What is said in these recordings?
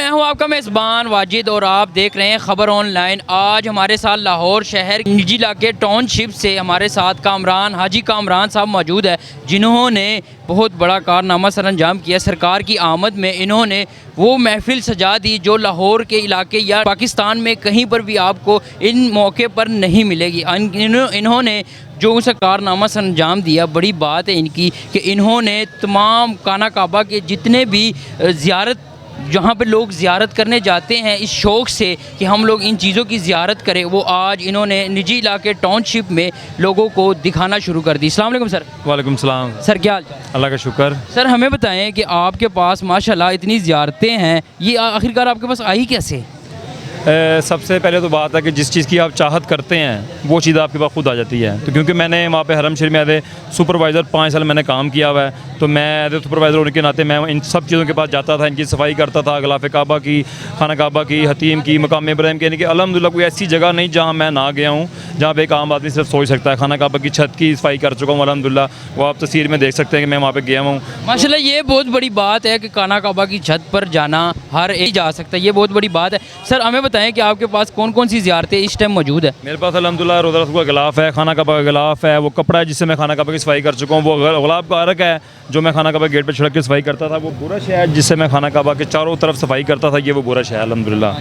मैं हूं आपका मेज़बान वाजिद और आप देख रहे हैं खबर ऑनलाइन। आज हमारे साथ लाहौर शहर निजी इलाके टाउनशिप से हमारे साथ कामरान हाजी कामरान साहब मौजूद है, जिन्होंने बहुत बड़ा कारनामा सर अंजाम किया। सरकार की आमद में इन्होंने वो महफिल सजा दी जो लाहौर के इलाके या पाकिस्तान में कहीं पर भी आपको इन मौके पर नहीं मिलेगी। इन्होंने जो उसे कारनामा सर अंजाम दिया, बड़ी बात है इनकी कि इन्होंने तमाम खाना काबा के जितने भी ज़ियारत जहाँ पे लोग ज़ियारत करने जाते हैं इस शौक़ से कि हम लोग इन चीज़ों की ज़ियारत करें, वो आज इन्होंने निजी इलाके टाउनशिप में लोगों को दिखाना शुरू कर दी। अस्सलाम वालेकुम सर। वालेकुम सलाम सर, क्या हाल? अल्लाह का शुक्र। सर, हमें बताएं कि आपके पास माशाल्लाह इतनी ज़ियारतें हैं, ये आखिरकार आपके पास आई कैसे? सबसे पहले तो बात है कि जिस चीज़ की आप चाहत करते हैं वो चीज़ आपके पास खुद आ जाती है। तो क्योंकि मैंने वहाँ पे हरम शरीफ में एज ए सुपरवाइज़र 5 साल मैंने काम किया हुआ है, तो मैं एज ए सुपरवाइज़र होने के नाते मैं इन सब चीज़ों के पास जाता था, इनकी सफाई करता था, गलाफ़ काबा की, खाना काबा की, हतीम की, मकाम इब्राहिम की। यानी कि अल्हम्दुलिल्लाह कोई ऐसी जगह नहीं जहाँ मैं ना गया हूँ जहाँ पे एक आम आदमी सिर्फ सोच सकता है। खाना काबा की छत की सफाई कर चुका हूँ अल्हम्दुलिल्लाह, वो आप तस्वीर में देख सकते हैं कि मैं वहाँ पर गया हूँ। माशाल्लाह, ये बहुत बड़ी बात है कि खाना काबा की छत पर जाना हर एक जा सकता है, ये बहुत बड़ी बात है। सर, हमें बताएं कि आपके पास कौन कौन सी ज़ियारतें इस टाइम मौजूद है? मेरे पास अल्हम्दुलिल्लाह रोज़ा रसूल का गिलाफ़ है, खाना काबा का गिलाफ़ है, वो कपड़ा है जिससे मैं खाना काबा की सफाई कर चुका हूँ, वो गुलाब का अरक है जो मैं खाना काबा गेट पे छिड़क के सफाई करता था, वो बुरश है जिससे मैं खाना काबा के चारों तरफ सफाई करता था, ये वो बुरश है अल्हम्दुलिल्लाह।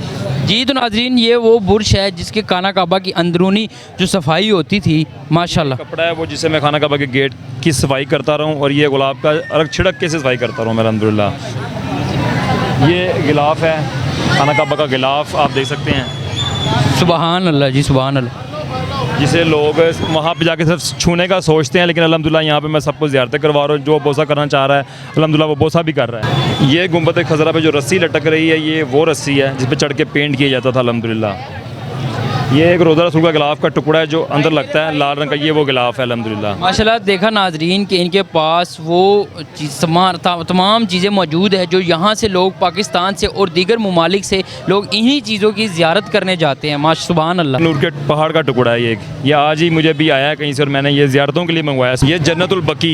जी तो नाज़रीन, ये वो बुरश है जिसके खाना काबा की अंदरूनी जो सफाई होती थी माशाल्लाह। कपड़ा है वो जिससे मैं खाना काबा के गेट की सफाई करता रहा हूँ, और ये गुलाब का अरक छिड़क के से सफाई करता रहा हूँ मैं अल्हम्दुलिल्लाह। ये गिलाफ़ है, खाना काबा का गिलाफ़ आप देख सकते हैं। सुबहान अल्लाह जी, सुबहान अल्लाह। जिसे लोग वहाँ पे जाके सिर्फ छूने का सोचते हैं, लेकिन अल्हम्दुलिल्लाह यहाँ पे मैं सबको ज़ियारतें करवा रहा हूँ। जो बोसा करना चाह रहा है अल्हम्दुलिल्लाह वो बोसा भी कर रहा है। ये गुंबद खज़रा पे जो रस्सी लटक रही है, ये वो रस्सी है जिस पे चढ़ के पेंट किया जाता था अल्हम्दुलिल्लाह। ये एक रोज़ा रसूल का गिलाफ़ का टुकड़ा है जो अंदर लगता है लाल रंग का, ये वो गिलाफ़ है अल्हम्दुलिल्लाह। माशाल्लाह, देखा नाजरीन कि इनके पास वो तमाम चीज़ें मौजूद है जो यहाँ से लोग पाकिस्तान से और दीगर ममालिक से लोग इन्हीं चीज़ों की ज़ियारत करने जाते हैं। माशा सुभान अल्लाह। नूर के पहाड़ का टुकड़ा है ये आज ही मुझे भी आया है कहीं से, और मैंने ये ज़ियारतों के लिए मंगवाया। ये जन्नतुल बकी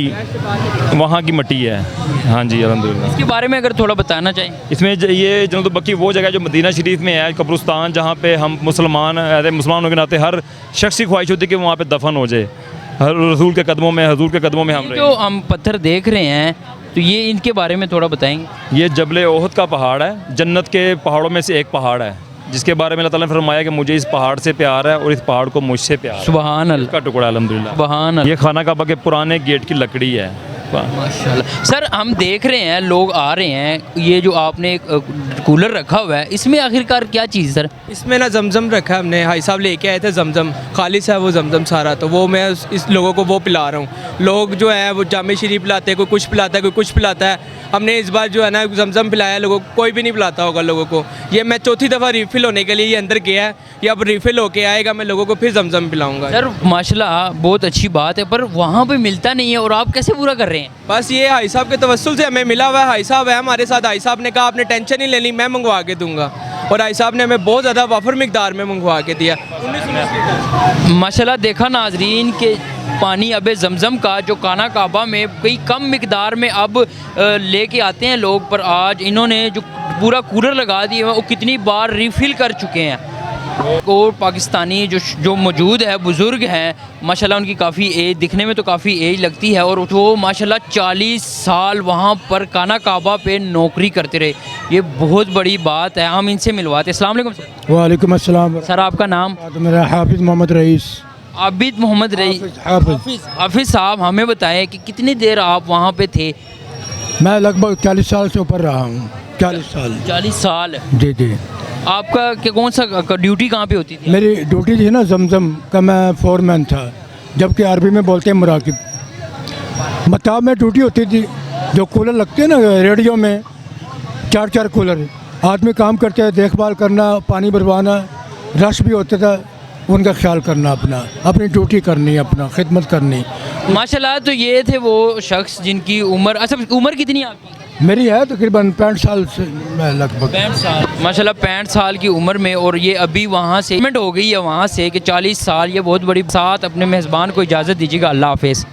वहाँ की मिट्टी है। हाँ जी अल्हम्दुलिल्लाह। इसके बारे में अगर थोड़ा बताना चाहिए। इसमें ये जन्नतुल बकी वो जगह जो मदीना शरीफ में है, कब्रिस्तान, जहाँ पे हम मुसलमानों के नाते हर शख्स की ख्वाहिश होती है कि वहाँ पे दफन हो जाए, रसूल के कदमों में, हजूर के कदमों में हम रहे। जो हम पत्थर देख रहे हैं तो ये इनके बारे में थोड़ा बताएंगे। ये जबल ओहद का पहाड़ है, जन्नत के पहाड़ों में से एक पहाड़ है, जिसके बारे में अल्लाह ताला ने फरमाया कि मुझे इस पहाड़ से प्यार है और इस पहाड़ को मुझसे प्यार है। सुभान अल्लाह का टुकड़ा अल्हम्दुलिल्लाह। सुभान अल्लाह। ये खाना काबा के पुराने गेट की लकड़ी है माशाल्लाह। सर, हम देख रहे हैं लोग आ रहे हैं, ये जो आपने एक कूलर रखा हुआ है, इसमें आखिरकार क्या चीज़ सर? इसमें ना जमजम रखा है हमने, भाई साहब लेके आए थे जमजम, खालिस है वो जमजम सारा, तो वो मैं इस लोगों को वो पिला रहा हूँ। लोग जो है वो जामे शरीफ पिलाते हैं, कोई कुछ पिलाता है, कोई कुछ पिलाता है। हमने इस बार जो है ना जमजम पिलाया लोगों को, कोई भी नहीं पिलाता होगा लोगों को। ये मैं चौथी दफ़ा रिफ़िल होने के लिए ये अंदर गया है, ये अब रिफ़िल होके आएगा, मैं लोगों को फिर जमजम पिलाऊंगा। सर माशाल्लाह बहुत अच्छी बात है, पर वहाँ पे मिलता नहीं है और आप कैसे पूरा कर रहे हैं? बस ये हाई साहब के तवस्सुल से हमें मिला हुआ है। हाई साहब है हमारे साथ, हाई साहब ने कहा आपने टेंशन नहीं लेनी, मैं मंगवा के दूंगा, और हाई साहब ने हमें बहुत ज़्यादा वाफर मिकदार में मंगवा के दिया। माशाल्लाह, देखा नाजरीन के पानी अब जमज़म का जो खाना काबा में कई कम मिकदार में अब लेके आते हैं लोग, पर आज इन्होंने जो पूरा कूलर लगा दिए वो कितनी बार रिफ़िल कर चुके हैं। और पाकिस्तानी जो मौजूद है बुज़ुर्ग हैं माशाल्लाह, उनकी काफ़ी एज दिखने में तो काफ़ी एज लगती है, और वो माशाल्लाह 40 साल वहाँ पर खाना काबा पे नौकरी करते रहे, ये बहुत बड़ी बात है। हम इनसे मिलवाते हैं। अस्सलाम वालेकुम सर। वालेकुम अस्सलाम। सर, आपका नाम? मेरा हाफिज़ मोहम्मद रईस। आबिद मोहम्मद रईस। हाफिज़ साहब, हमें बताएं कि कितनी देर आप वहाँ पे थे? मैं लगभग 40 साल से ऊपर रहा हूँ। 40 साल। 40 साल। जी जी। आपका कौन सा ड्यूटी कहाँ पे होती थी? मेरी ड्यूटी थी ना जमजम का, मैं फोरमैन था, जबकि अरबी में बोलते हैं मुराकिब। मताब में ड्यूटी होती थी, जो कूलर लगते हैं ना रेडियो में, 4 कूलर, आदमी काम करते हैं, देखभाल करना, पानी भरवाना, रश भी होता था, उनका ख्याल करना, अपनी ड्यूटी करनी, अपना खिदमत करनी। माशाल्लाह, तो ये थे वो शख्स जिनकी उम्र, अच्छा उम्र कितनी आपकी? मेरी है तकरीबन 65 साल से, मैं लगभग 65 साल। माशाल्लाह 65 साल की उम्र में, और ये अभी वहाँ से पेमेंट हो गई है वहाँ से कि 40 साल, ये बहुत बड़ी। साथ अपने मेज़बान को इजाज़त दीजिएगा। अल्लाह हाफ़िज़।